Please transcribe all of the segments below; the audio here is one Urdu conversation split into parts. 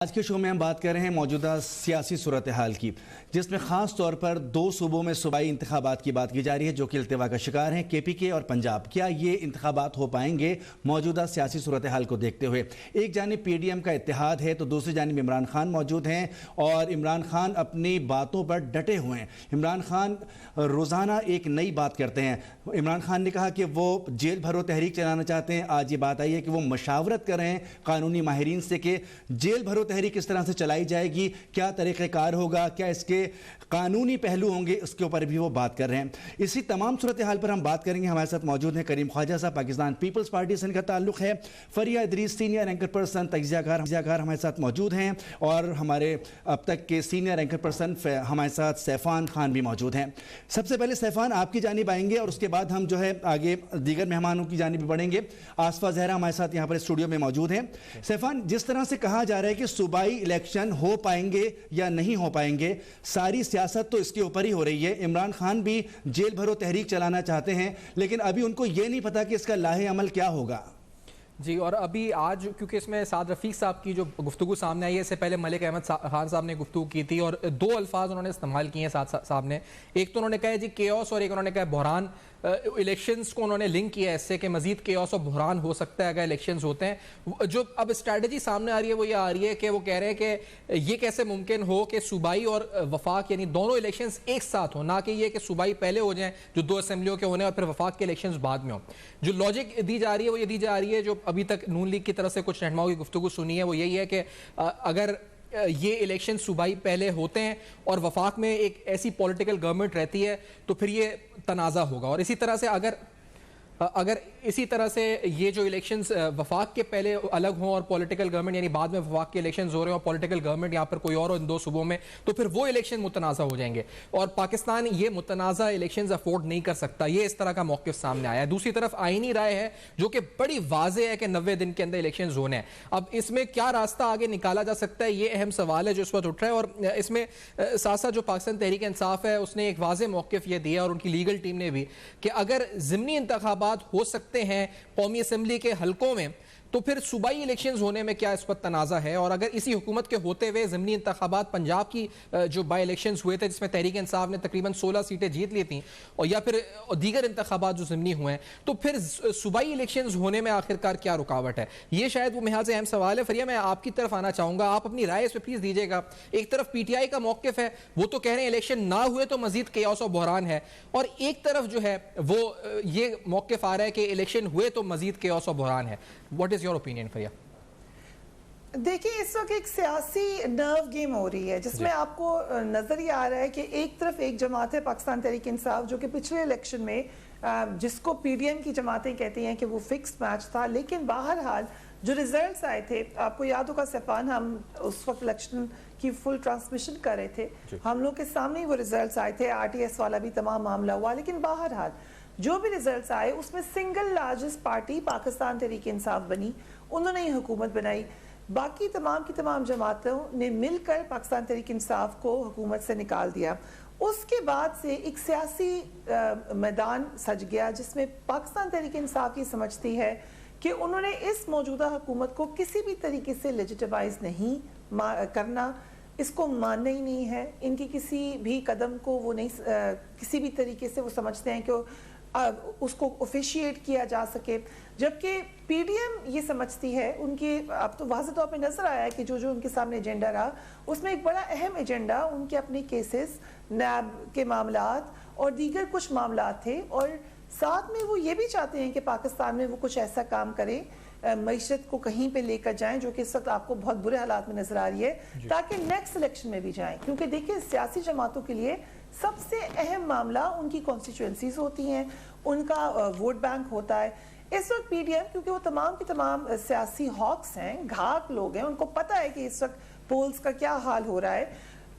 آج کے شو میں ہم بات کر رہے ہیں موجودہ سیاسی صورتحال کی، جس میں خاص طور پر دو صوبوں میں صوبائی انتخابات کی بات کی جا رہی ہے جو کہ التوا کا شکار ہیں، کے پی کے اور پنجاب۔ کیا یہ انتخابات ہو پائیں گے موجودہ سیاسی صورتحال کو دیکھتے ہوئے؟ ایک جانب پی ڈی ایم کا اتحاد ہے تو دوسری جانب عمران خان موجود ہیں، اور عمران خان اپنی باتوں پر ڈٹے ہوئے ہیں۔ عمران خان روزانہ ایک نئی بات کرتے ہیں۔ عمران خان نے کہا کہ وہ جیل بھرو تحریک چلانا چاہتے ہیں۔ آج یہ بات آئی ہے کہ وہ مشاورت کر رہے ہیں قانونی ماہرین سے کہ جیل بھرو تحریک کس طرح سے چلائی جائے گی، کیا طریقہ کار ہوگا، کیا اس کے قانونی پہلو ہوں گے، اس کے اوپر بھی وہ بات کر رہے ہیں۔ اسی تمام صورتحال پر ہم بات کریں گے۔ ہمارے ساتھ موجود ہیں کریم خواجہ صاحب، پاکستان پیپلز پارٹی سے ان کا تعلق ہے۔ فریہ ادریس سینئر اینکر پرسن تجزیہ کار ہمارے ساتھ موجود ہیں، اور ہمارے اب تک کے سینئر اینکر پرسن ہمارے ساتھ سیفان خان بھی موجود ہیں۔ سب سے پہلے سیفان، آپ کی جانب آئیں گے اور اس کے بعد ہم جو ہے آگے دیگر مہمانوں کی جانب بڑھیں گے۔ آصفہ زہرا ہمارے ساتھ یہاں پر اسٹوڈیو میں موجود ہیں۔ سیفان، جس طرح سے کہا جا رہا ہے کہ صوبائی الیکشن ہو پائیں گے یا نہیں ہو پائیں گے، ساری سیاست تو اس کے اوپر ہی ہو رہی ہے۔ عمران خان بھی جیل بھرو تحریک چلانا چاہتے ہیں، لیکن ابھی ان کو یہ نہیں پتا کہ اس کا لاہے عمل کیا ہوگا۔ جی، اور ابھی آج کیونکہ اس میں سعد رفیق صاحب کی جو گفتگو سامنے آئی ہے، اس سے پہلے ملک احمد خان صاحب نے گفتگو کی تھی، اور دو الفاظ انہوں نے استعمال کیے ہیں سعد صاحب نے۔ ایک تو انہوں نے کہا جی کیوس، اور ایک انہوں نے کہا بحران۔ الیکشنز کو انہوں نے لنک کیا ہے اس سے کہ مزید کیوس اور بحران ہو سکتا ہے اگر الیکشنز ہوتے ہیں۔ جو اب اسٹریٹجی سامنے آ رہی ہے وہ یہ آ رہی ہے کہ وہ کہہ رہے ہیں کہ یہ کیسے ممکن ہو کہ صوبائی اور وفاق یعنی دونوں الیکشنز ایک ساتھ ہوں، نہ کہ یہ کہ صوبائی پہلے ہو جائیں جو دو اسمبلیوں کے ہونے اور پھر وفاق کے الیکشنز بعد میں ہوں۔ جو لاجک دی جا رہی ہے وہ یہ دی جا رہی ہے، جو ابھی تک نون لیگ کی طرف سے کچھ رہنماؤں کی گفتگو سنی ہے، وہ یہی ہے کہ اگر یہ الیکشن صوبائی پہلے ہوتے ہیں اور وفاق میں ایک ایسی پولیٹیکل گورنمنٹ رہتی ہے تو پھر یہ تنازع ہوگا، اور اسی طرح سے اگر اسی طرح سے یہ جو الیکشنز وفاق کے پہلے الگ ہوں اور پولیٹیکل گورنمنٹ یعنی بعد میں وفاق کے الیکشنز ہو رہے ہیں اور پولیٹیکل گورنمنٹ یہاں پر کوئی اور ہو ان دو صوبوں میں، تو پھر وہ الیکشن متنازع ہو جائیں گے، اور پاکستان یہ متنازع الیکشنز افورڈ نہیں کر سکتا۔ یہ اس طرح کا موقف سامنے آیا ہے۔ دوسری طرف آئینی رائے ہے جو کہ بڑی واضح ہے کہ 90 دن کے اندر الیکشنز ہونے ہیں۔ اب اس میں کیا راستہ آگے نکالا جا سکتا ہے، یہ اہم سوال ہے جو اس وقت اٹھ رہا ہے، اور اس میں ساتھ ساتھ جو پاکستان تحریک انصاف ہے اس نے ایک واضح موقف یہ دیا، اور ان کی لیگل ٹیم نے بھی، کہ اگر ضمنی انتخابات ہو سکتے ہیں قومی اسمبلی کے حلقوں میں تو پھر صوبائی الیکشنز ہونے میں کیا اس پر تنازع ہے۔ اور اگر اسی حکومت کے ہوتے ہوئے ضمنی انتخابات پنجاب کی جو بائی الیکشنز ہوئے تھے جس میں تحریک انصاف نے تقریباً 16 سیٹیں جیت لی تھیں، اور یا پھر دیگر انتخابات جو ضمنی ہوئے ہیں، تو پھر صوبائی الیکشنز ہونے میں آخرکار کیا رکاوٹ ہے؟ یہ شاید وہ محاذ اہم سوال ہے۔ فریہ، میں آپ کی طرف آنا چاہوں گا، آپ اپنی رائے اس پہ پلیز دیجیے گا۔ ایک طرف پی ٹی آئی کا موقف ہے، وہ تو کہہ رہے ہیں الیکشن نہ ہوئے تو مزید کیوس اور بحران ہے، اور ایک طرف جو ہے وہ یہ موقف آ رہا ہے کہ الیکشن ہوئے تو مزید کیوس اور بحران ہے۔ What is your opinion Fariha? دیکھیں، اس وقت ایک سیاسی نرو گیم ہو رہی ہے جس میں آپ کو نظر ہی آ رہا ہے کہ ایک طرف ایک جماعت ہے پاکستان تحریک انصاف جو کہ پچھلے الیکشن میں جس کو پی ڈی ایم کی جماعتیں کہتی ہیں کہ وہ فکس میچ تھا، لیکن بہرحال جو ریزلٹس آئے تھے، آپ کو یاد ہوگا سیفان، ہم اس وقت الیکشن کی فل ٹرانسمیشن کر رہے تھے، ہم لوگ کے سامنے وہ ریزلٹس آئے تھے، آر ٹی ایس والا بھی تمام معاملہ ہوا، لیکن بہرحال جو بھی ریزلٹس آئے اس میں single largest party Pakistan Tehreek Insaf بنی، انہوں نے ہی حکومت بنائی۔ باقی تمام کی تمام جماعتوں نے مل کر پاکستان تحریک انصاف کو حکومت سے نکال دیا۔ اس کے بعد سے ایک سیاسی میدان سج گیا جس میں پاکستان تحریک انصاف یہ سمجھتی ہے کہ انہوں نے اس موجودہ حکومت کو کسی بھی طریقے سے لیجیٹیمائز نہیں کرنا، اس کو ماننا ہی نہیں ہے، ان کی کسی بھی قدم کو وہ نہیں کسی بھی طریقے سے وہ سمجھتے ہیں کہ اس کو افیشیٹ کیا جا سکے، جبکہ پی ڈی ایم یہ سمجھتی ہے، ان کی اب تو واضح طور پہ نظر آیا ہے کہ جو ان کے سامنے ایجنڈا رہا اس میں ایک بڑا اہم ایجنڈا ان کے اپنے کیسز، نیب کے معاملات اور دیگر کچھ معاملات تھے، اور ساتھ میں وہ یہ بھی چاہتے ہیں کہ پاکستان میں وہ کچھ ایسا کام کریں، معیشت کو کہیں پہ لے کر جائیں جو کہ اس وقت آپ کو بہت برے حالات میں نظر آ رہی ہے، تاکہ نیکسٹ الیکشن میں بھی جائیں، کیونکہ دیکھیں سیاسی جماعتوں کے لیے سب سے اہم معاملہ ان کی کانسٹیچوئنسیز ہوتی ہیں، ان کا ووٹ بینک ہوتا ہے۔ اس وقت پی ڈی ایم کیونکہ وہ تمام کی تمام سیاسی ہاکس ہیں، گھاک لوگ ہیں، ان کو پتہ ہے کہ اس وقت پولز کا کیا حال ہو رہا ہے،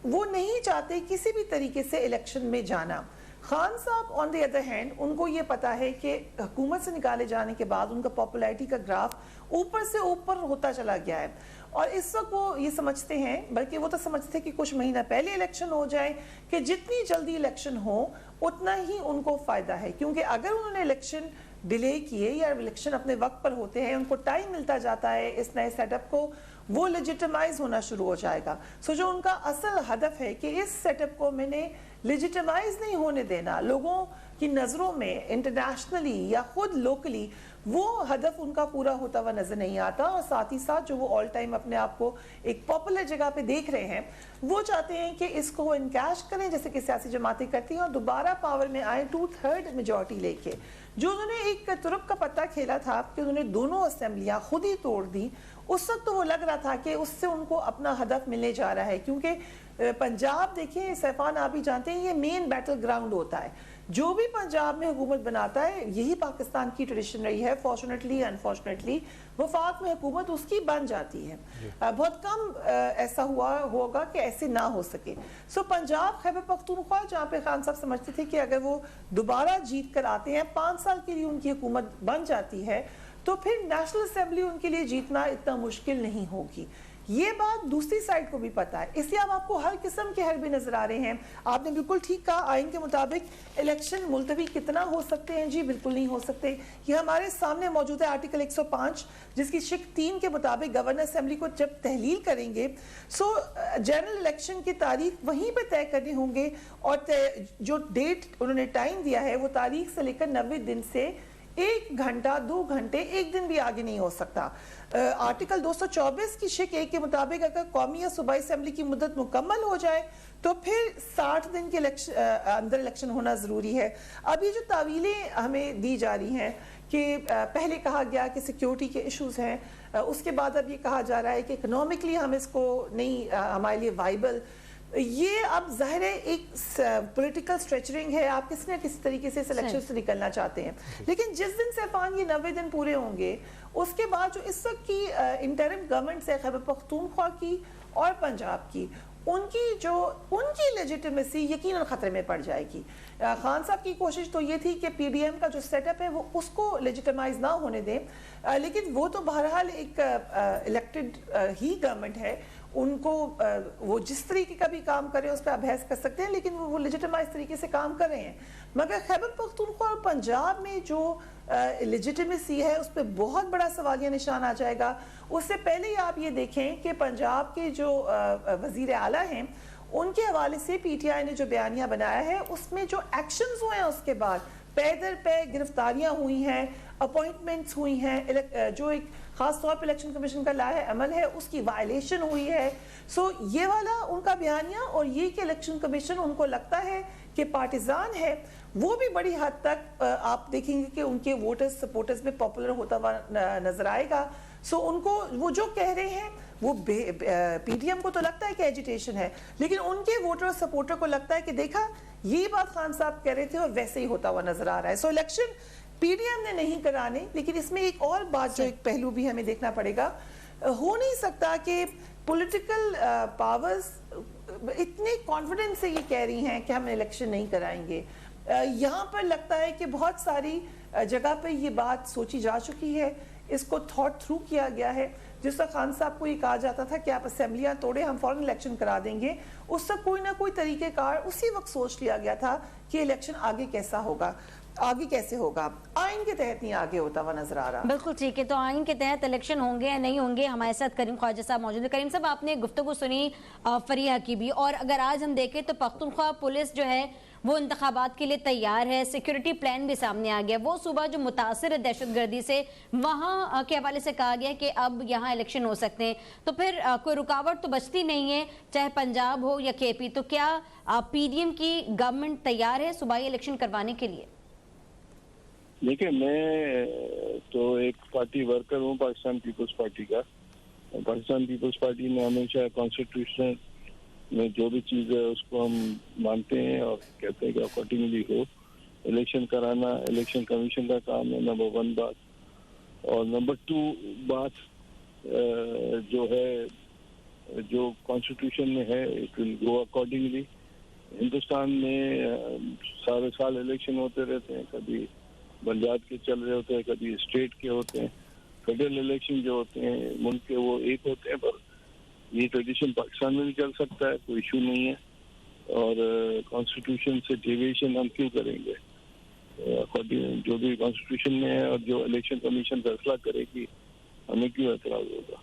وہ نہیں چاہتے کسی بھی طریقے سے الیکشن میں جانا۔ خان صاحب آن دی ادر ہینڈ، ان کو یہ پتا ہے کہ حکومت سے نکالے جانے کے بعد ان کا پاپولیرٹی کا گراف اوپر سے اوپر ہوتا چلا گیا ہے، اور اس وقت وہ یہ سمجھتے ہیں، بلکہ وہ تو سمجھتے ہیں کہ کچھ مہینہ پہلے الیکشن ہو جائے، کہ جتنی جلدی الیکشن ہو اتنا ہی ان کو فائدہ ہے، کیونکہ اگر انہوں نے الیکشن ڈیلے کیے یا الیکشن اپنے وقت پر ہوتے ہیں، ان کو ٹائم ملتا جاتا ہے اس نئے سیٹ اپ کو وہ لیجیٹمائز ہونا شروع ہو جائے گا. سو جو ان کا اصل ہدف ہے کہ اس سیٹ اپ کو میں نے لیجیٹمائز نہیں ہونے دینا, لوگوں کی نظروں میں انٹرنیشنلی یا خود لوکلی وہ ہدف ان کا پورا ہوتا ہوا نظر نہیں آتا, اور ساتھ ہی ساتھ جو وہ آل ٹائم اپنے آپ کو ایک پاپولر جگہ پہ دیکھ رہے ہیں, وہ چاہتے ہیں کہ اس کو انکیش کریں جیسے کہ سیاسی جماعتیں کرتی ہیں اور دوبارہ پاور میں آئیں 2/3 میجورٹی لے کے. جو انہوں نے ایک ترک کا پتہ کھیلا تھا کہ انہوں نے دونوں اسمبلیاں خود ہی توڑ دی, اس وقت تو وہ لگ رہا تھا کہ اس سے ان کو اپنا ہدف ملنے جا رہا ہے, کیونکہ پنجاب دیکھیں سیفان آپ بھی جانتے ہیں یہ مین بیٹل گراؤنڈ ہوتا ہے. جو بھی پنجاب میں حکومت بناتا ہے, یہی پاکستان کی ٹریڈیشن رہی ہے, فارچونیٹلی انفارچونیٹلی وفاق میں حکومت اس کی بن جاتی ہے. بہت کم ایسا ہوگا کہ ایسے نہ ہو سکے. سو پنجاب خیبر پختونخوا جہاں پہ خان صاحب سمجھتے تھے کہ اگر وہ دوبارہ جیت کر آتے ہیں 5 سال کے لیے ان کی حکومت بن جاتی ہے تو پھر نیشنل اسمبلی ان کے لیے جیتنا اتنا مشکل نہیں ہوگی. یہ بات دوسری سائڈ کو بھی پتا ہے, اس لیے اب آپ کو ہر قسم کے حربے نظر آ رہے ہیں. آپ نے بالکل ٹھیک کہا, آئین کے مطابق الیکشن ملتوی کتنا ہو سکتے ہیں, جی بالکل نہیں ہو سکتے. یہ ہمارے سامنے موجود ہے آرٹیکل 105 جس کی شق 3 کے مطابق گورنر اسمبلی کو جب تحلیل کریں گے سو جنرل الیکشن کی تاریخ وہیں پہ طے کرنے ہوں گے, اور جو ڈیٹ انہوں نے ٹائم دیا ہے وہ تاریخ سے لے کر 90 دن سے 1 گھنٹہ 2 گھنٹے 1 دن بھی آگے نہیں ہو سکتا. آرٹیکل 224 کی شق 1 کے مطابق اگر قومی یا صوبائی اسمبلی کی مدت مکمل ہو جائے تو پھر 60 دن کے اندر الیکشن ہونا ضروری ہے. اب یہ جو تعویلیں ہمیں دی جا رہی ہیں کہ پہلے کہا گیا کہ سیکیورٹی کے ایشوز ہیں, اس کے بعد اب یہ کہا جا رہا ہے کہ اکنامکلی ہم اس کو نہیں ہمارے لیے وائبل, یہ اب ظاہر ہے ایک پولیٹیکل سٹریچرنگ ہے, آپ کس نہ کس طریقے سے سلیکشن سے نکلنا چاہتے ہیں. لیکن جس دن سیفان یہ 90 دن پورے ہوں گے اس کے بعد جو اس وقت کی انٹرم گورنمنٹس ہے خیبر پختونخوا کی اور پنجاب کی, ان کی لیجیٹمیسی یقیناً خطرے میں پڑ جائے گی. خان صاحب کی کوشش تو یہ تھی کہ پی ڈی ایم کا جو سیٹ اپ ہے وہ اس کو لیجیٹمائز نہ ہونے دیں, لیکن وہ تو بہرحال ایک الیکٹڈ ہی گورنمنٹ ہے, ان کو وہ جس طریقے کا بھی کام کرے اس پہ آپ بحث کر سکتے ہیں, لیکن وہ لیجیٹمائز طریقے سے کام کر رہے ہیں. مگر خیبر پختونخوا اور پنجاب میں جو لیجیٹمیسی ہے اس پہ بہت بڑا سوالیہ نشان آ جائے گا. اس سے پہلے ہی آپ یہ دیکھیں کہ پنجاب کے جو وزیر اعلیٰ ہیں ان کے حوالے سے پی ٹی آئی نے جو بیانیہ بنایا ہے اس میں جو ایکشنز ہوئے ہیں اس کے بعد پے در پے گرفتاریاں ہوئی ہیں, اپوائنٹمنٹس ہوئی ہیں, جو ایک خاص طور پر الیکشن کمیشن کا لائحہ عمل ہے اس کی وائلیشن ہوئی ہے. سو یہ والا ان کا بیانیہ اور یہ کہ الیکشن کمیشن ان کو لگتا ہے کہ پارٹیزان ہے, وہ بھی بڑی حد تک آپ دیکھیں گے کہ ان کے ووٹرز سپورٹرز میں پاپولر ہوتا ہوا نظر آئے گا. سو ان کو وہ جو کہہ رہے ہیں وہ پی ڈی ایم کو تو لگتا ہے کہ ایجیٹیشن ہے, لیکن ان کے ووٹر اور سپورٹر کو لگتا ہے کہ دیکھا یہ بات خان صاحب کہہ رہے تھے اور ویسے ہی ہوتا ہوا نظر آ رہا ہے. سو الیکشن پی ڈی ایم نے نہیں کرانے, لیکن اس میں ایک اور بات جو ایک پہلو بھی ہمیں دیکھنا پڑے گا, ہو نہیں سکتا کہ پولیٹیکل پاورز اتنے کانفیڈنس سے یہ کہہ رہی ہیں کہ ہم الیکشن نہیں کرائیں گے. یہاں پر لگتا ہے کہ بہت ساری جگہ پہ یہ بات سوچی جا چکی ہے, اس کو تھاٹ تھرو کیا گیا ہے. جس وقت خان صاحب کو یہ کہا جاتا تھا کہ آپ اسمبلیاں توڑے ہم فوراً الیکشن کرا دیں گے, اس وقت کوئی نہ کوئی طریقہ کار اسی وقت سوچ لیا گیا تھا کہ الیکشن آگے کیسا ہوگا, آگے کیسے ہوگا. آئین کے تحت نہیں آگے ہوتا ہوا نظر آ رہا. بالکل ٹھیک ہے, تو آئین کے تحت الیکشن ہوں گے یا نہیں ہوں گے. ہمارے ساتھ کریم خواجہ صاحب موجود ہیں. کریم صاحب آپ نے گفتگو سنی فریحہ کی بھی, اور اگر آج ہم دیکھیں تو پختونخوا پولیس جو ہے وہ انتخابات کے لیے تیار ہے, سیکیورٹی پلان بھی سامنے آ گیا. وہ صوبہ جو متاثر ہے دہشت گردی سے, وہاں کے حوالے سے کہا گیا کہ اب یہاں الیکشن ہو سکتے ہیں, تو پھر کوئی رکاوٹ تو بچتی نہیں ہے چاہے پنجاب ہو یا کے پی. تو کیا پی ڈی ایم کی گورنمنٹ تیار ہے صوبائی الیکشن کروانے کے لیے؟ دیکھیں, میں تو ایک پارٹی ورکر ہوں پاکستان پیپلز پارٹی کا. پاکستان پیپلز پارٹی نے ہمیشہ کانسٹیٹیوشن میں جو بھی چیز ہے اس کو ہم مانتے ہیں اور کہتے ہیں کہ اکارڈنگلی ہو. الیکشن کرانا الیکشن کمیشن کا کام ہے, نمبر 1 بات. اور نمبر 2 بات جو ہے جو کانسٹیٹیوشن میں ہے it will go accordingly. Hindustan میں سارے سال الیکشن ہوتے رہتے ہیں, کبھی بلدیات کے چل رہے ہوتے ہیں, کبھی اسٹیٹ کے ہوتے ہیں. فیڈرل الیکشن جو ہوتے ہیں ملک کے وہ ایک ہوتے ہیں, پر یہ ٹریڈیشن پاکستان میں بھی چل سکتا ہے, کوئی ایشو نہیں ہے. اور کانسٹیٹیوشن سے ڈیویشن ہم کیوں کریں گے؟ جو بھی کانسٹیٹیوشن میں ہے اور جو الیکشن کمیشن فیصلہ کرے گی ہمیں کیوں اعتراض ہوگا.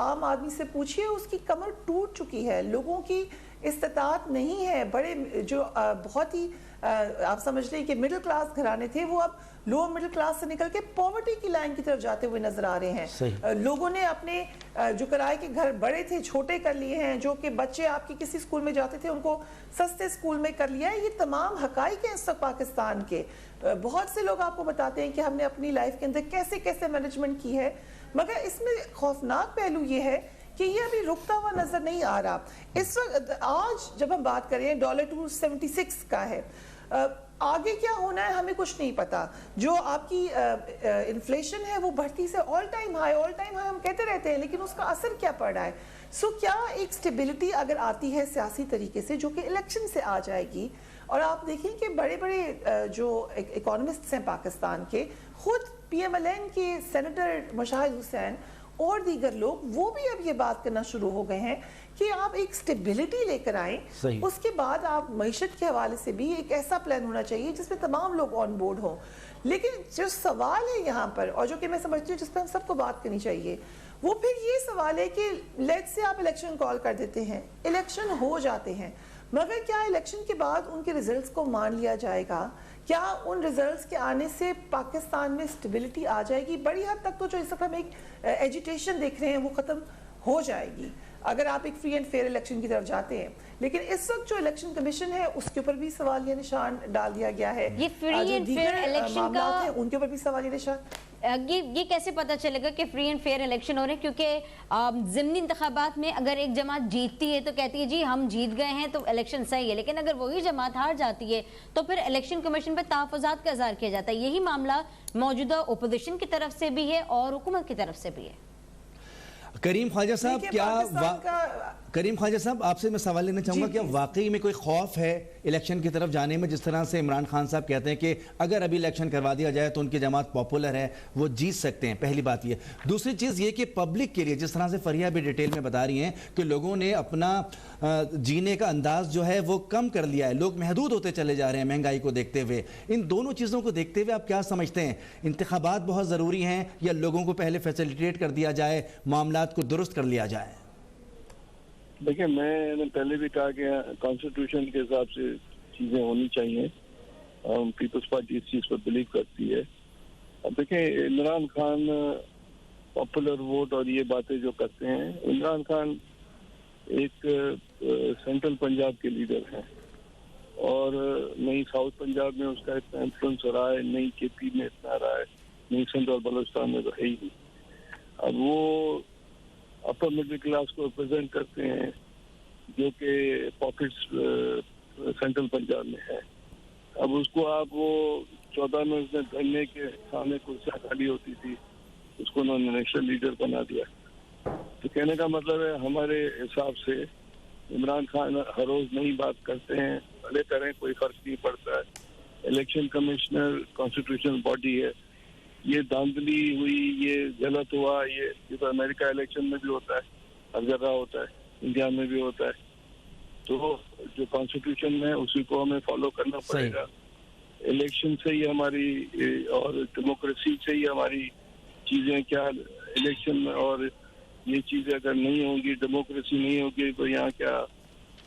عام آدمی سے پوچھئے اس کی کمر ٹوٹ چکی ہے, لوگوں کی استطاعت نہیں ہے, بڑے جو بہت ہی آپ سمجھ لیں کہ مڈل کلاس گھرانے تھے وہ اب لوور مڈل کلاس سے نکل کے پاورٹی کی لائن کی طرف جاتے ہوئے نظر آ رہے ہیں. لوگوں نے اپنے جو کرائے کے گھر بڑے تھے چھوٹے کر لیے ہیں, جو کہ بچے آپ کی کسی اسکول میں جاتے تھے ان کو سستے اسکول میں کر لیا ہے. یہ تمام حقائق ہیں اس وقت پاکستان کے. بہت سے لوگ آپ کو بتاتے ہیں کہ ہم نے اپنی لائف کے اندر کیسے کیسے مینجمنٹ کی ہے, مگر اس میں خوفناک پہلو یہ ہے کہ یہ ابھی رکتا ہوا نظر نہیں آ رہا. اس وقت آج جب ہم بات کریں $276 کا ہے, آگے کیا ہونا ہے ہمیں کچھ نہیں پتا. جو آپ کی انفلیشن ہے وہ بڑھتی سے آل ٹائم ہائی ہم کہتے رہتے ہیں, لیکن اس کا اثر کیا پڑ رہا ہے. سو کیا ایک سٹیبلٹی اگر آتی ہے سیاسی طریقے سے جو کہ الیکشن سے آ جائے گی, اور آپ دیکھیں کہ بڑے بڑے جو اکانومسٹس ہیں پاکستان کے, خود PMLN کے سینیٹر مشاہد حسین اور دیگر لوگ وہ بھی اب یہ بات کرنا شروع ہو گئے ہیں کہ آپ ایک سٹیبلٹی لے کر آئیں, اس کے بعد آپ معیشت کے حوالے سے بھی ایک ایسا پلان ہونا چاہیے جس میں تمام لوگ آن بورڈ ہوں. لیکن جو سوال ہے یہاں پر, اور جو کہ میں سمجھتی ہوں جس پہ ہم سب کو بات کرنی چاہیے, وہ پھر یہ سوال ہے کہ لیٹ سے آپ الیکشن کال کر دیتے ہیں, الیکشن ہو جاتے ہیں, مگر کیا الیکشن کے بعد ان کے ریزلٹس کو مان لیا جائے گا؟ کیا ان ریزلٹس کے آنے سے پاکستان میں سٹیبلٹی آ جائے گی؟ بڑی حد تک تو جو اس وقت ہم ایک ایجیٹیشن دیکھ رہے ہیں وہ ختم ہو جائے گی اگر آپ ایک فری اینڈ فیئر الیکشن کی طرف جاتے ہیں. لیکن اس وقت جو الیکشن کمیشن ہے اس کے اوپر بھی سوالیہ نشان ڈال دیا گیا ہے, یہ فری اینڈ فیئر الیکشن کا ان کے اوپر بھی سوالیہ نشان. یہ کیسے پتا چلے گا کہ فری اینڈ فیئر الیکشن ہو رہے ہیں؟ کیونکہ ضمنی انتخابات میں اگر ایک جماعت جیتتی ہے تو کہتی ہے جی ہم جیت گئے ہیں تو الیکشن صحیح ہے, لیکن اگر وہی جماعت ہار جاتی ہے تو پھر الیکشن کمیشن پہ تحفظات کا اظہار کیا جاتا ہے. یہی معاملہ موجودہ اپوزیشن کی طرف سے بھی ہے اور حکومت کی طرف سے بھی ہے. کریم خواجہ صاحب آپ سے میں سوال لینا چاہوں گا, کیا واقعی میں کوئی خوف ہے الیکشن کی طرف جانے میں؟ جس طرح سے عمران خان صاحب کہتے ہیں کہ اگر ابھی الیکشن کروا دیا جائے تو ان کی جماعت پاپولر ہے, وہ جیت سکتے ہیں. پہلی بات یہ. دوسری چیز یہ کہ پبلک کے لیے جس طرح سے فریہ بھی ڈیٹیل میں بتا رہی ہیں کہ لوگوں نے اپنا جینے کا انداز جو ہے وہ کم کر لیا ہے, لوگ محدود ہوتے چلے جا رہے ہیں مہنگائی کو دیکھتے ہوئے. ان دونوں چیزوں کو دیکھتے ہوئے آپ کیا سمجھتے ہیں, انتخابات بہت ضروری ہیں یا لوگوں کو پہلے فیسیلیٹیٹ کر دیا جائے, معاملات کو درست کر لیا جائے؟ دیکھیں, میں نے پہلے بھی کہا کہ کانسٹیٹیوشن کے حساب سے چیزیں ہونی چاہیے. پیپلز پارٹی اس چیز پر بلیو کرتی ہے. اب دیکھیں, عمران خان پاپولر ووٹ اور یہ باتیں جو کرتے ہیں, عمران خان ایک سینٹرل پنجاب کے لیڈر ہیں اور نہیں ساؤتھ پنجاب میں اس کا اتنا انفلوئنس رہا ہے, نہیں KP میں اتنا رہا ہے, نہیں سینٹرل بلوچستان میں تو ہے ہی نہیں. اب وہ اپر مڈل کلاس کو ریپرزینٹ کرتے ہیں جو کہ پاکٹس سینٹرل پنجاب میں ہے. اب اس کو آپ وہ 14 میں اس نے دھرنے کے سامنے کرسیاں خالی ہوتی تھی, اس کو انہوں نے نیشنل لیڈر بنا دیا. تو کہنے کا مطلب ہے ہمارے حساب سے عمران خان ہر روز نئی بات کرتے ہیں, بھلے کریں کوئی فرق نہیں پڑتا ہے. الیکشن کمشنر کانسٹیٹیوشنل باڈی ہے, یہ دھاندلی ہوئی, یہ غلط ہوا, یہ تو امریکہ الیکشن میں بھی ہوتا ہے, ہر جگہ ہوتا ہے, انڈیا میں بھی ہوتا ہے. تو جو کانسٹیٹیوشن ہے اسی کو ہمیں فالو کرنا پڑے گا. الیکشن سے ہی ہماری اور ڈیموکریسی سے ہی ہماری چیزیں کیا, الیکشن اور یہ چیزیں اگر نہیں ہوں گی, ڈیموکریسی نہیں ہوگی, تو یہاں کیا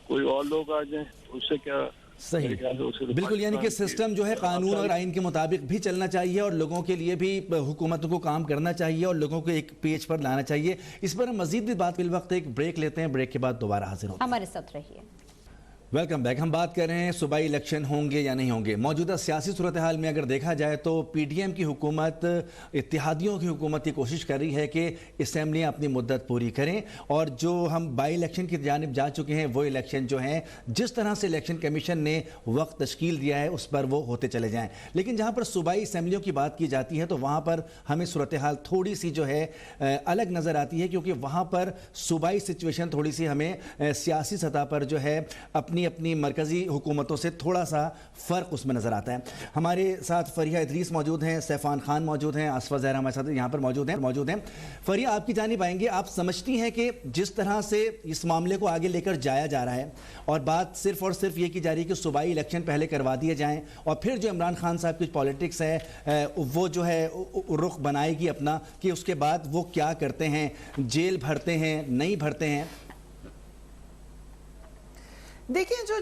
کوئی اور لوگ آ جائیں, اس سے کیا صحیح. بالکل, یعنی کہ سسٹم جو ہے قانون اور آئین کے مطابق بھی چلنا چاہیے اور لوگوں کے لیے بھی حکومتوں کو کام کرنا چاہیے اور لوگوں کو ایک پیج پر لانا چاہیے. اس پر ہم مزید بھی بات فی الوقت ایک بریک لیتے ہیں, بریک کے بعد دوبارہ حاضر ہوتے ہیں. ہمارے ساتھ رہیے. Welcome back. ہم بات کر رہے ہیں صوبائی الیکشن ہوں گے یا نہیں ہوں گے. موجودہ سیاسی صورتحال میں اگر دیکھا جائے تو PDM کی حکومت اتحادیوں کی حکومت کی کوشش کر رہی ہے کہ اسمبلیاں اپنی مدت پوری کریں, اور جو ہم بائی الیکشن کی جانب جا چکے ہیں وہ الیکشن جو ہیں جس طرح سے الیکشن کمیشن نے وقت تشکیل دیا ہے اس پر وہ ہوتے چلے جائیں. لیکن جہاں پر صوبائی اسمبلیوں کی بات کی جاتی ہے تو وہاں پر ہمیں صورتحال تھوڑی سی جو ہے الگ نظر آتی ہے, کیونکہ وہاں پر صوبائی سچویشن تھوڑی سی ہمیں سیاسی سطح پر جو ہے اپنی اپنی اپنی مرکزی حکومتوں سے تھوڑا سا فرق اس میں نظر آتا ہے. ہمارے ساتھ فریہ ادریس موجود ہیں, سیفان خان موجود ہیں, آصفہ زہرا ہمارے ساتھ یہاں پر موجود ہیں. فریہ, آپ کی جانب آئیں گے. آپ سمجھتی ہیں کہ جس طرح سے اس معاملے کو آگے لے کر جایا جا رہا ہے اور بات صرف اور صرف یہ کی جا رہی ہے کہ صوبائی الیکشن پہلے کروا دیے جائیں اور پھر جو عمران خان صاحب کی پالیٹکس ہے وہ جو ہے رخ بنائے گی اپنا, کہ اس کے بعد وہ کیا کرتے ہیں, جیل بھرتے ہیں نہیں بھرتے ہیں؟ دیکھیں, جو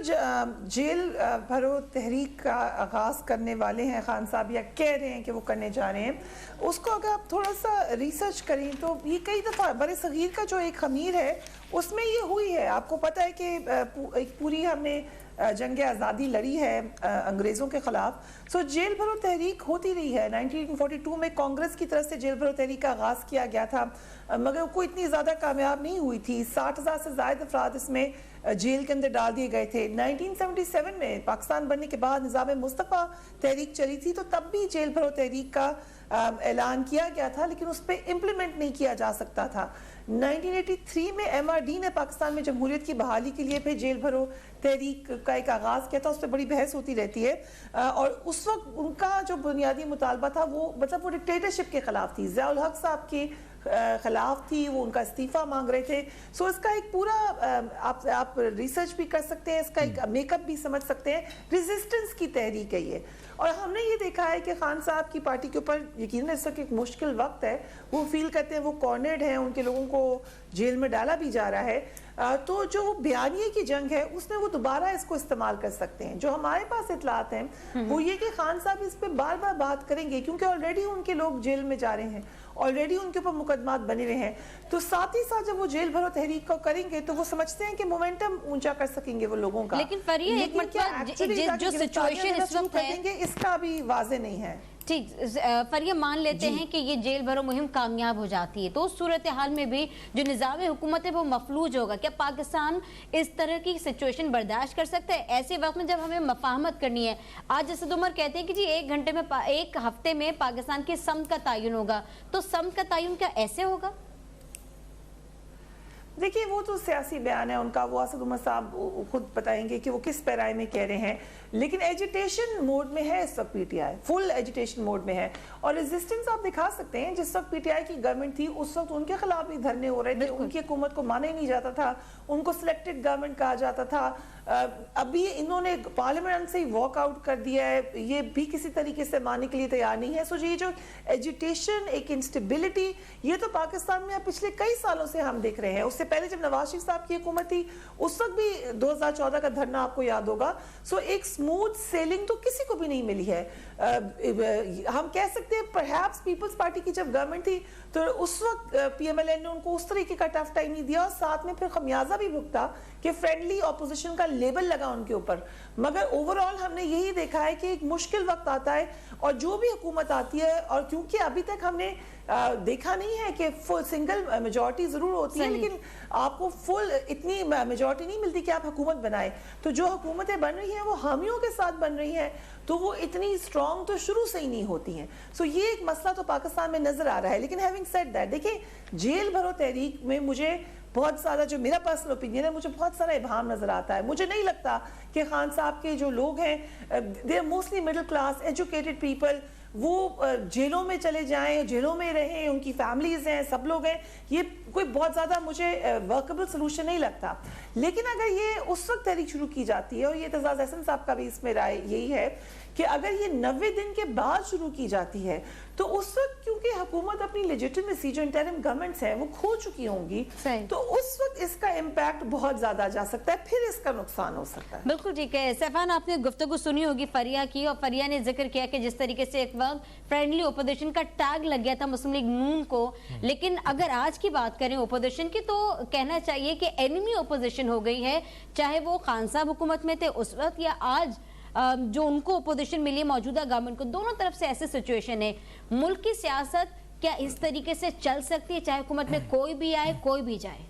جیل بھرو تحریک کا آغاز کرنے والے ہیں خان صاحب, یا کہہ رہے ہیں کہ وہ کرنے جا رہے ہیں, اس کو اگر آپ تھوڑا سا ریسرچ کریں تو یہ کئی دفعہ بر صغیر کا جو ایک خمیر ہے اس میں یہ ہوئی ہے. آپ کو پتہ ہے کہ ایک پوری ہم نے جنگ آزادی لڑی ہے انگریزوں کے خلاف, سو جیل بھرو تحریک ہوتی رہی ہے. 1942 میں کانگریس کی طرف سے جیل بھرو تحریک کا آغاز کیا گیا تھا, مگر کوئی اتنی زیادہ کامیاب نہیں ہوئی تھی. 60,000 سے زائد افراد اس میں جیل کے اندر ڈال دیے گئے تھے. 1977 میں پاکستان بننے کے بعد نظام مصطفیٰ تحریک چلی تھی, تو تب بھی جیل بھرو تحریک کا اعلان کیا گیا تھا, لیکن اس پہ امپلیمنٹ نہیں کیا جا سکتا تھا. 1983 میں MRD نے پاکستان میں جمہوریت کی بحالی کے لیے پھر جیل بھرو تحریک کا ایک آغاز کیا تھا. اس پہ بڑی بحث ہوتی رہتی ہے, اور اس وقت ان کا جو بنیادی مطالبہ تھا وہ وہ ڈکٹیٹرشپ کے خلاف تھی, ضیاء الحق صاحب کے خلاف تھی. وہ ان کا استعفیٰ مانگ رہے تھے. سو اس کا ایک پورا آپ ریسرچ بھی کر سکتے ہیں, اس کا ایک میک اپ بھی سمجھ سکتے ہیں. ریزسٹنس کی تحریک ہے یہ, اور ہم نے یہ دیکھا ہے کہ خان صاحب کی پارٹی کے اوپر یقیناً اس وقت ایک مشکل وقت ہے. وہ فیل کرتے ہیں وہ کارنرڈ ہیں, ان کے لوگوں کو جیل میں ڈالا بھی جا رہا ہے. تو جو بیانیے کی جنگ ہے اس میں وہ دوبارہ اس کو استعمال کر سکتے ہیں. جو ہمارے پاس اطلاعات ہیں وہ یہ کہ خان صاحب اس پہ بار بار بات کریں گے, کیونکہ آلریڈی ان کے لوگ جیل میں جا رہے ہیں, آلریڈی ان کے اوپر مقدمات بنے ہوئے ہیں. تو ساتھ ہی ساتھ جب وہ جیل بھرو تحریک کو کریں گے تو وہ سمجھتے ہیں کہ مومنٹم اونچا کر سکیں گے وہ لوگوں کا. لیکن فریہ ایک مرتبہ جو سچویشن اس وقت ہے اس کا بھی واضح نہیں ہے. ٹھیک, فریہ مان لیتے ہیں کہ یہ جیل بھرو مہم کامیاب ہو جاتی ہے, تو اس صورتحال میں بھی جو نظام حکومت ہے وہ مفلوج ہوگا. کیا پاکستان اس طرح کی سچویشن برداشت کر سکتا ہے ایسے وقت میں جب ہمیں مفاہمت کرنی ہے؟ آج اسد عمر کہتے ہیں کہ جی ایک ہفتے میں پاکستان کی سمت کا تعین ہوگا, تو سمت کا تعین کیا ایسے ہوگا؟ دیکھیے, وہ تو سیاسی بیان ہے ان کا, وہ اسد عمر صاحب خود بتائیں گے کہ وہ کس پیرائے میں کہہ رہے ہیں. لیکن ایجیٹیشن موڈ میں ہے اس وقت P T I, full agitation mode میں ہے, اور ریزسٹنس آپ دکھا سکتے ہیں. جس وقت پی ٹی آئی کی گورنمنٹ تھی اس وقت ان کے خلاف بھی دھرنے ہو رہے تھے, ان کی حکومت کو مانا ہی نہیں جاتا تھا, ان کو سلیکٹڈ گورنمنٹ کہا جاتا تھا. ابھی انہوں نے پارلیمنٹ سے ہی واک آؤٹ کر دیا ہے, یہ بھی کسی طریقے سے ماننے کے لیے تیار نہیں ہے. سو یہ جو ایجیٹیشن, ایک انسٹیبلٹی, یہ تو پاکستان میں پچھلے کئی سالوں سے ہم دیکھ رہے ہیں. اس سے پہلے جب نواز شریف صاحب کی حکومت تھی اس وقت بھی 2014 کا دھرنا آپ کو یاد ہوگا. سو ایک سموتھ سیلنگ تو کسی کو بھی نہیں ملی ہے. ہم کہہ سکتے ہیں پرہیپس پیپلز پارٹی کی جب گورنمنٹ تھی تو اس وقت پی ایم ایل این نے ان کو اس طریقے کا ٹف ٹائم نہیں دیا, اور ساتھ میں پھر خمیازہ بھی بھگتا کہ فرینڈلی اپوزیشن کا لیبل لگا ان کے اوپر. مگر اوورآل ہم نے یہی دیکھا ہے کہ ایک مشکل وقت آتا ہے, اور جو بھی حکومت آتی ہے, اور کیونکہ ابھی تک ہم نے دیکھا نہیں ہے کہ فل سنگل میجورٹی ضرور ہوتی ہے, لیکن آپ کو فل اتنی میجورٹی نہیں ملتی کہ آپ حکومت بنائیں. تو جو حکومتیں بن رہی ہیں وہ حامیوں کے ساتھ بن رہی ہیں, تو وہ اتنی اسٹرانگ تو شروع سے ہی نہیں ہوتی ہیں. سو یہ ایک مسئلہ تو پاکستان میں نظر آ رہا ہے. لیکن ہیونگ سیڈ دیٹ, دیکھیں جیل بھرو تحریک میں مجھے بہت زیادہ, جو میرا پرسنل اوپینین ہے, مجھے بہت سارا ابہام نظر آتا ہے. مجھے نہیں لگتا کہ خان صاحب کے جو لوگ ہیں they are mostly middle class educated people, وہ جیلوں میں چلے جائیں, جیلوں میں رہیں, ان کی فیملیز ہیں, سب لوگ ہیں. یہ کوئی بہت زیادہ مجھے ورکبل سلوشن نہیں لگتا. لیکن اگر یہ اس وقت تحریک شروع کی جاتی ہے, اور یہ اعتزاز احسن صاحب کا بھی اس میں رائے یہی ہے کہ اگر یہ 90 دن کے بعد شروع کی جاتی ہے تو اس وقت کیونکہ حکومت اپنی لیجیٹیمیسی جو انٹرم گورنمنٹس ہیں وہ کھو چکی ہوں گی, تو اس وقت اس کا امپیکٹ بہت زیادہ جا سکتا ہے, پھر اس کا نقصان ہو سکتا ہے. بالکل ٹھیک ہے. سیفان, آپ نے گفتگو سنی ہوگی فریہ کی, اور فریہ نے ذکر کیا کہ جس طریقے سے ایک وقت فرینڈلی اپوزیشن کا ٹیگ لگ گیا تھا مسلم لیگ نون کو, لیکن اگر آج کی بات کریں اپوزیشن کی تو کہنا چاہیے کہ اینیمی اپوزیشن ہو گئی ہے, چاہے وہ خان صاحب حکومت میں تھے اس وقت یا آج جو ان کو اپوزیشن ملی ہے موجودہ گورنمنٹ کو. دونوں طرف سے ایسی سچویشن ہے. ملک کی سیاست کیا اس طریقے سے چل سکتی ہے چاہے حکومت میں کوئی بھی آئے کوئی بھی جائے؟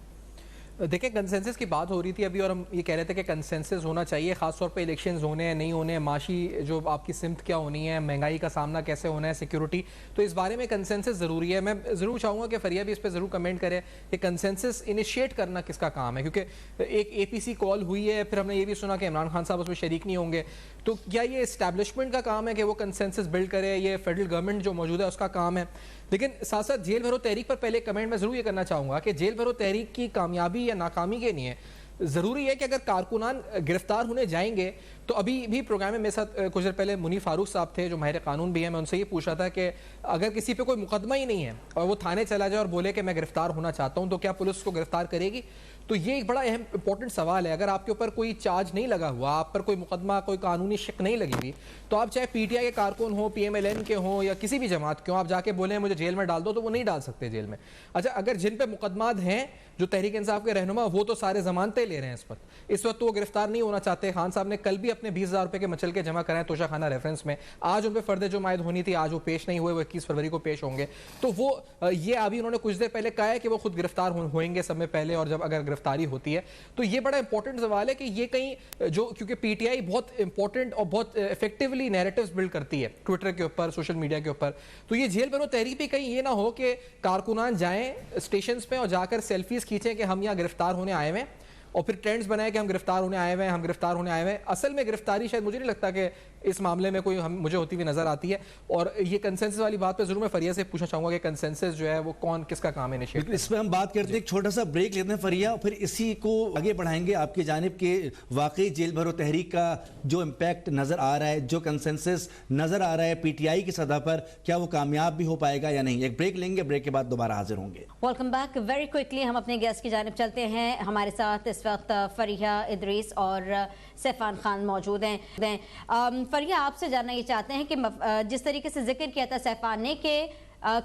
دیکھیں کنسنسس کی بات ہو رہی تھی ابھی اور ہم یہ کہہ رہے تھے کہ کنسنسس ہونا چاہیے, خاص طور پہ الیکشنز ہونے ہیں نہیں ہونے ہیں, معاشی جو آپ کی سمت کیا ہونی ہے, مہنگائی کا سامنا کیسے ہونا ہے, سیکیورٹی, تو اس بارے میں کنسنسس ضروری ہے. میں ضرور چاہوں گا کہ فریہ بھی اس پہ ضرور کمنٹ کرے کہ کنسنسس انیشیٹ کرنا کس کا کام ہے, کیونکہ ایک اے پی سی کال ہوئی ہے, پھر ہم نے یہ بھی سنا کہ عمران خان صاحب اس میں شریک نہیں ہوں گے, تو کیا یہ اسٹیبلشمنٹ کا کام ہے کہ وہ کنسنسس بلڈ کرے, یہ فیڈرل گورنمنٹ جو موجود ہے اس کا کام ہے؟ لیکن ساتھ ساتھ جیل بھرو تحریک پر پہلے کمنٹ میں ضرور یہ کرنا چاہوں گا کہ جیل بھرو تحریک کی کامیابی یا ناکامی کے لیے ضروری ہے کہ اگر کارکنان گرفتار ہونے جائیں گے, تو ابھی بھی پروگرام میں میرے ساتھ کچھ دیر پہلے منی فاروق صاحب تھے جو ماہر قانون بھی ہیں, میں ان سے یہ پوچھا تھا کہ اگر کسی پہ کوئی مقدمہ ہی نہیں ہے اور وہ تھانے چلا جائے اور بولے کہ میں گرفتار ہونا چاہتا ہوں, تو کیا پولیس کو گرفتار کرے گی؟ تو یہ ایک بڑا اہم امپورٹنٹ سوال ہے. اگر آپ کے اوپر کوئی چارج نہیں لگا ہوا, آپ پر کوئی مقدمہ, کوئی قانونی شک نہیں لگی ہوئی, تو آپ چاہے پی ٹی آئی کے کارکن ہوں, پی ایم ایل این کے ہوں یا کسی بھی جماعت کے ہوں, آپ جا کے بولیں مجھے جیل میں ڈال دو, تو وہ نہیں ڈال سکتے جیل میں. اچھا, اگر جن پہ مقدمات ہیں جو تحریک انصاف کے رہنما, وہ تو سارے ضمانتیں لے رہے ہیں اس وقت تو وہ گرفتار نہیں ہونا چاہتے. خان صاحب نے کل بھی اپنے 20,000 روپے کے مچل کے جمع کرائے توشہ خانہ ریفرنس میں, آج ان پہ فرد جو عائد ہونی تھی آج وہ پیش نہیں ہوئے, وہ 21 فروری کو پیش ہوں گے. تو وہ یہ ابھی انہوں نے کچھ دیر پہلے کہا ہے کہ وہ خود گرفتار ہوئیں گے سب میں پہلے, اور جب اگر گرفتاری ہوتی ہے تو یہ بڑا امپورٹنٹ سوال ہے کہ یہ کہیں جو, کیونکہ پی ٹی آئی بہت امپورٹنٹ اور بہت افیکٹولی نیریٹیوز بلڈ کرتی ہے ٹویٹر کے اوپر, سوشل میڈیا کے اوپر, تو یہ جیل بھرو تحریک بھی کہیں یہ نہ ہو کہ کارکنان جائیں اسٹیشنز پہ اور جا کر سیلفیز کھینچیں کہ ہم یہاں گرفتار ہونے آئے ہیں, اور پھر ٹرینڈز بنائے کہ ہم گرفتار ہونے آئے ہوئے ہیں, ہم گرفتار ہونے آئے ہوئے ہیں. اصل میں گرفتاری شاید مجھے نہیں لگتا کہ اس معاملے میں کوئی مجھے ہوتی ہوئی نظر آتی ہے. اور یہ کنسنسس والی بات پہ ضرور میں فریہ سے پوچھنا چاہوں گا کہ کنسنسس جو ہے وہ کون کس کا کام ہے. اس پہ ہم بات کرتے ہیں, ایک چھوٹا سا بریک لیتے ہیں فریہ, پھر اسی کو آگے بڑھائیں گے. آپ کی جانب کے واقعی جیل بھرو تحریک کا جو امپیکٹ نظر آ رہا ہے, جو کنسنسس نظر آ رہا ہے پی ٹی آئی کی سطح پر, کیا وہ کامیاب بھی ہو پائے گا یا نہیں؟ ایک بریک لیں گے, بریک کے بعد دوبارہ حاضر ہوں گے. Welcome back. ویری کوئکلی ہم اپنے گیسٹ کی جانب چلتے ہیں. ہمارے ساتھ اس وقت فریہ ادریس اور سیفان خان موجود ہیں. فریہ, آپ سے جاننا یہ چاہتے ہیں کہ جس طریقے سے ذکر کیا تھا سیفان نے کہ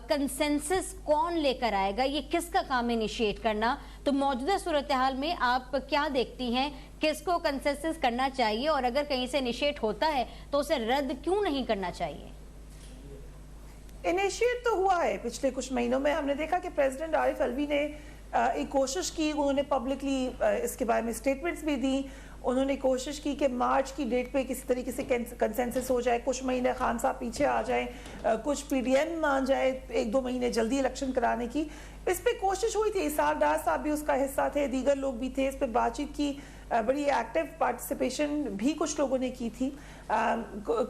کنسنسس کون لے کر آئے گا, یہ کس کا کام انیشیٹ کرنا, تو موجودہ صورتحال میں آپ کیا دیکھتی ہیں, کس کو کنسنسس کرنا چاہیے, اور اگر کہیں سے انیشیٹ ہوتا ہے تو اسے رد کیوں نہیں کرنا چاہیے؟ انیشیٹ تو ہوا ہے پچھلے کچھ مہینوں میں. ہم نے دیکھا کہ پریزیڈنٹ عارف الوی نے ایک کوشش کی, انہوں نے پبلکلی اس کے بارے میں اسٹیٹمنٹس بھی دی, انہوں نے کوشش کی کہ مارچ کی ڈیٹ پہ کسی طریقے سے کنسنسس ہو جائے, کچھ مہینے خان صاحب پیچھے آ جائیں, کچھ پی ڈی ایم مان جائے 1-2 مہینے جلدی الیکشن کرانے کی. اس پہ کوشش ہوئی تھی, اسحاق ڈار صاحب بھی اس کا حصہ تھے, دیگر لوگ بھی تھے, اس پہ بات چیت کی, بڑی ایکٹیو پارٹیسپیشن بھی کچھ لوگوں نے کی تھی.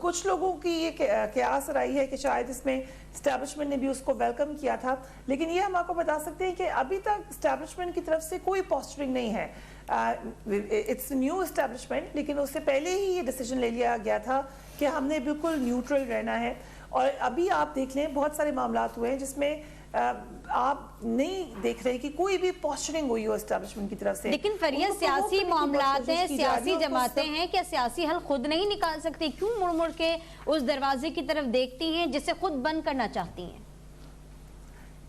کچھ لوگوں کی یہ قیاس رہی ہے کہ شاید اس میں اسٹیبلشمنٹ نے بھی اس کو ویلکم کیا تھا, لیکن یہ ہم آپ کو بتا سکتے ہیں کہ ابھی تک اسٹیبلشمنٹ کی طرف سے کوئی پوسچرنگ نہیں ہے. اٹس نیو اسٹیبلشمنٹ, لیکن اس سے پہلے ہی یہ ڈیسیجن لے لیا گیا تھا کہ ہم نے بالکل نیوٹرل رہنا ہے. اور ابھی آپ دیکھ لیں بہت سارے معاملات ہوئے ہیں جس میں آپ نہیں دیکھ رہے کہ کوئی بھی پوسچرنگ ہوئی ہو اسٹیبلشمنٹ کی طرف سے. لیکن فریہ, سیاسی معاملات ہیں, سیاسی جماعتیں ہیں, کیا سیاسی حل خود نہیں نکال سکتی؟ کیوں مڑ مڑ کے اس دروازے کی طرف دیکھتی ہیں جسے خود بند کرنا چاہتی ہیں؟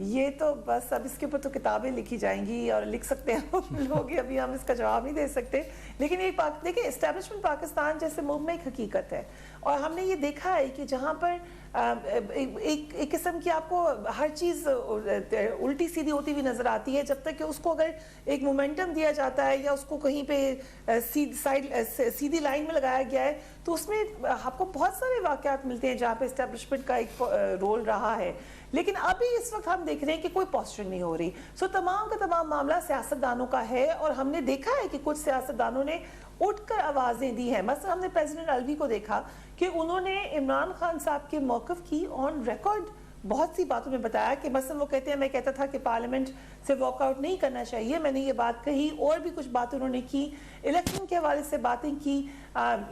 یہ تو بس اب اس کے اوپر تو کتابیں لکھی جائیں گی اور لکھ سکتے ہیں لوگ, ابھی ہم اس کا جواب نہیں دے سکتے. لیکن یہ دیکھیں, اسٹیبلشمنٹ پاکستان جیسے ملک میں ایک حقیقت ہے, اور ہم نے یہ دیکھا ہے کہ جہاں پر ایک قسم کی آپ کو ہر چیز الٹی سیدھی ہوتی ہوئی نظر آتی ہے, جب تک کہ اس کو اگر ایک مومنٹم دیا جاتا ہے یا اس کو کہیں پہ سیدھی لائن میں لگایا گیا ہے, تو اس میں آپ کو بہت سارے واقعات ملتے ہیں جہاں پہ اسٹیبلشمنٹ کا ایک رول رہا ہے. لیکن ابھی اس وقت ہم دیکھ رہے ہیں کہ کوئی پوسچرنگ نہیں ہو رہی. سو تمام کا تمام معاملہ سیاستدانوں کا ہے, اور ہم نے دیکھا ہے کہ کچھ سیاستدانوں نے اٹھ کر آوازیں دی ہیں. مثلا ہم نے پریزیڈنٹ الوی کو دیکھا کہ انہوں نے عمران خان صاحب کے موقف کی آن ریکارڈ بہت سی باتوں میں بتایا کہ مثلا وہ کہتے ہیں, میں کہتا تھا کہ پارلیمنٹ سے واک آؤٹ نہیں کرنا چاہیے, میں نے یہ بات کہی, اور بھی کچھ باتیں انہوں نے کی, الیکشن کے حوالے سے باتیں کی,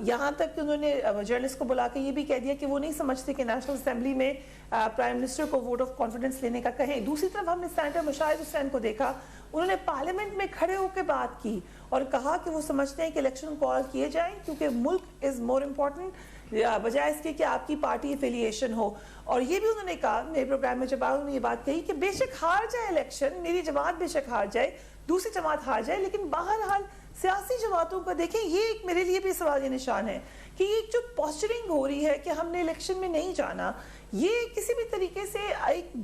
یہاں تک کہ انہوں نے جرنلسٹ کو بلا کے یہ بھی کہہ دیا کہ وہ نہیں سمجھتے کہ نیشنل اسمبلی میں پرائم منسٹر کو ووٹ آف کانفیڈنس لینے کا کہیں. دوسری طرف ہم نے سینیٹر مشاہد حسین کو دیکھا, انہوں نے پارلیمنٹ میں کھڑے ہو کے بات کی اور کہا کہ وہ سمجھتے ہیں کہ الیکشن کال کیے جائیں کیونکہ ملک از مور امپورٹنٹ بجائے اس کے کہ آپ کی پارٹی افیلیشن ہو. اور یہ بھی انہوں نے کہا میرے پروگرام میں جب انہوں نے یہ بات کہی کہ بے شک ہار جائے الیکشن, میری جماعت بے شک ہار جائے, دوسری جماعت ہار جائے, لیکن بہرحال سیاسی جماعتوں کو دیکھیں, یہ ایک میرے لیے بھی سوال یہ نشان ہے کہ یہ جو پوسچرنگ ہو رہی ہے کہ ہم نے الیکشن میں نہیں جانا, یہ کسی بھی طریقے سے ایک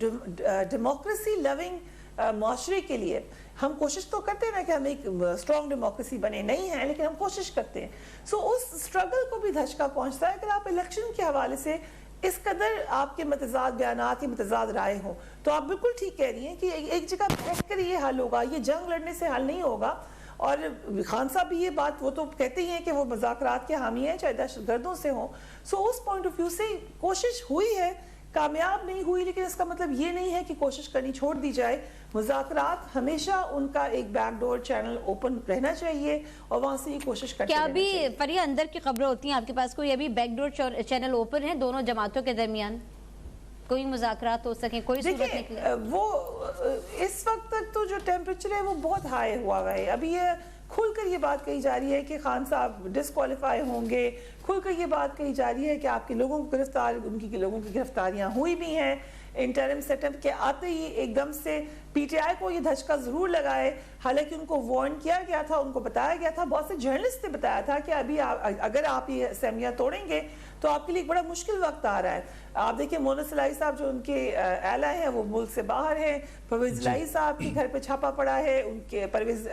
ڈیموکریسی لونگ معاشرے کے لیے ہم کوشش تو کرتے ہیں نا کہ ہم ایک اسٹرانگ ڈیموکریسی بنے، نہیں ہیں لیکن ہم کوشش کرتے ہیں. سو اس اسٹرگل کو بھی دھچکا پہنچتا ہے. اگر آپ الیکشن کے حوالے سے اس قدر آپ کے متضاد بیانات یا متضاد رائے ہوں تو آپ بالکل ٹھیک کہہ رہی ہیں کہ ایک جگہ بیٹھ کر یہ حل ہوگا، یہ جنگ لڑنے سے حل نہیں ہوگا. اور خان صاحب بھی یہ بات وہ تو کہتے ہی ہیں کہ وہ مذاکرات کے حامی ہیں چاہے دہشت گردوں سے ہوں. سو اس پوائنٹ آف ویو سے کوشش ہوئی ہے، کامیاب نہیں ہوئی، لیکن اس کا مطلب یہ نہیں ہے کہ کوشش کرنی چھوڑ دی جائے. مذاکرات ہمیشہ ان کا ایک بیک ڈور چینل اوپن رہنا چاہیے اور وہاں سے یہ کوشش کرتے کیا رہنا ابھی چاہیے. فریہ اندر کی خبریں ہوتی ہیں آپ کے پاس کوئی ابھی بیک ڈور چینل اوپن ہے دونوں جماعتوں کے درمیان؟ کوئی مذاکرات ہو سکیں، کوئی صورت نکلے؟ دیکھیں وہ اس وقت تک تو جو ٹیمپریچر ہے وہ بہت ہائی ہوا ہے. ابھی یہ کھل کر یہ بات کہی جا رہی ہے کہ خان صاحب ڈسکوالیفائی ہوں گے، کھل کر یہ بات کہی جا رہی ہے کہ آپ کے لوگوں کو ان کی لوگوں کی گرفتاریاں ہوئی بھی ہیں. انٹرم سیٹ اپ کے آتے ہی ایک دم سے پی ٹی آئی کو یہ دھچکا ضرور لگائے، حالانکہ ان کو وارن کیا گیا تھا، ان کو بتایا گیا تھا، بہت سے جرنلسٹ نے بتایا تھا کہ ابھی اگر آپ یہ اسمبلیاں توڑیں گے تو آپ کے لیے ایک بڑا مشکل وقت آ رہا ہے. آپ دیکھیں مونا سلائی صاحب جو ان کے اعلیٰ ہیں وہ ملک سے باہر ہیں، پرویز الہی صاحب کے گھر پہ چھاپا پڑا ہے، ان کے پرویز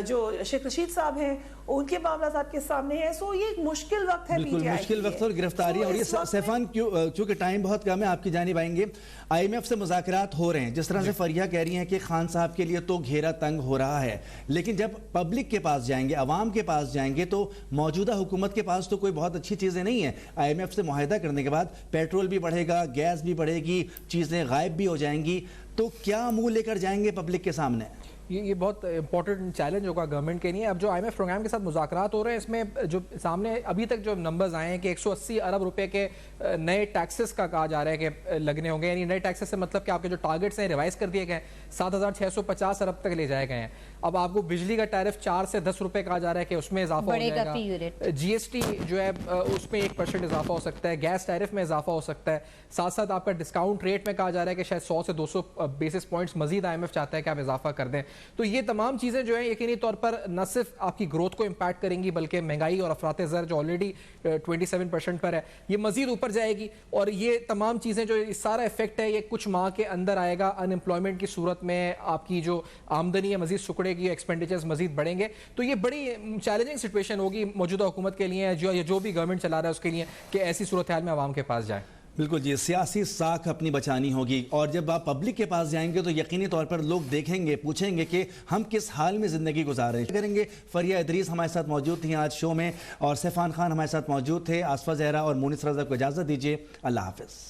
جو شیخ رشید صاحب ہیں ان کے معاملات آپ کے سامنے ہیں. سو یہ ایک مشکل وقت ہے پی ٹی آئی، مشکل وقت اور گرفتاری. اور یہ سیفان چونکہ ٹائم بہت کم ہے آپ کی جانب آئیں گے. آئی ایم ایف سے مذاکرات ہو رہے ہیں، جس طرح سے فریہ کہہ رہی ہیں کہ خان صاحب کے لیے تو گھیرا تنگ ہو رہا ہے، لیکن جب پبلک کے پاس جائیں گے، عوام کے پاس جائیں گے تو موجودہ حکومت کے پاس تو کوئی بہت اچھی چیزیں نہیں ہیں. آئی ایم ایف سے معاہدہ کرنے کے بعد پیٹرول بھی بڑھے گا، گیس بھی بڑھے گی، چیزیں غائب بھی ہو جائیں گی، تو کیا منہ لے کر جائیں گے پبلک کے سامنے؟ یہ بہت امپورٹنٹ چیلنج ہوگا گورنمنٹ کے لیے. اب جو آئی ایم ایف پروگرام کے ساتھ مذاکرات ہو رہے ہیں اس میں جو سامنے ابھی تک جو نمبرز آئے ہیں کہ 180 ارب روپے کے نئے ٹیکسز کا کہا جا رہا ہے کہ لگنے ہوں گے. یعنی نئے ٹیکسز سے مطلب کہ آپ کے جو ٹارگٹس ہیں ریوائز کر دیے گئے ہیں، 7650 ارب تک لے جائے گئے ہیں. اب آپ کو بجلی کا ٹیرف 4 سے 10 روپے کہا جا رہا ہے کہ اس میں اضافہ ہو جائے گا. جی ایس ٹی جو ہے اس میں 1% اضافہ ہو سکتا ہے، گیس ٹیرف میں اضافہ ہو سکتا ہے. ساتھ ساتھ آپ کا ڈسکاؤنٹ ریٹ میں کہا جا رہا ہے کہ شاید 100 سے 200 بیسس پوائنٹس مزید آئی ایم ایف چاہتا ہے کہ آپ اضافہ کر دیں. تو یہ تمام چیزیں جو ہیں یقینی طور پر نہ صرف آپ کی گروتھ کو امپیکٹ کریں گی بلکہ مہنگائی اور افراط زر جو آلریڈی 27% پر ہے یہ مزید اوپر جائے گی. اور یہ تمام چیزیں جو سارا افیکٹ ہے یہ کچھ ماہ کے اندر آئے گا. ان امپلائمنٹ کی صورت میں آپ کی جو آمدنی ہے مزید سکڑے گی، ایکسپینڈیچرز مزید بڑھیں گے. تو یہ بڑی چیلنجنگ سچویشن ہوگی موجودہ حکومت کے لیے جو بھی گورنمنٹ چلا رہا ہے اس کے لیے کہ ایسی صورتحال میں عوام کے پاس جائیں. بالکل جی، سیاسی ساکھ اپنی بچانی ہوگی، اور جب آپ پبلک کے پاس جائیں گے تو یقینی طور پر لوگ دیکھیں گے، پوچھیں گے کہ ہم کس حال میں زندگی گزار رہے ہیں. کریں گے. فریہ ادریس ہمارے ساتھ موجود تھیں آج شو میں، اور سیفان خان ہمارے ساتھ موجود تھے. آصفہ زہرا اور مونس رضا کو اجازت دیجیے. اللہ حافظ.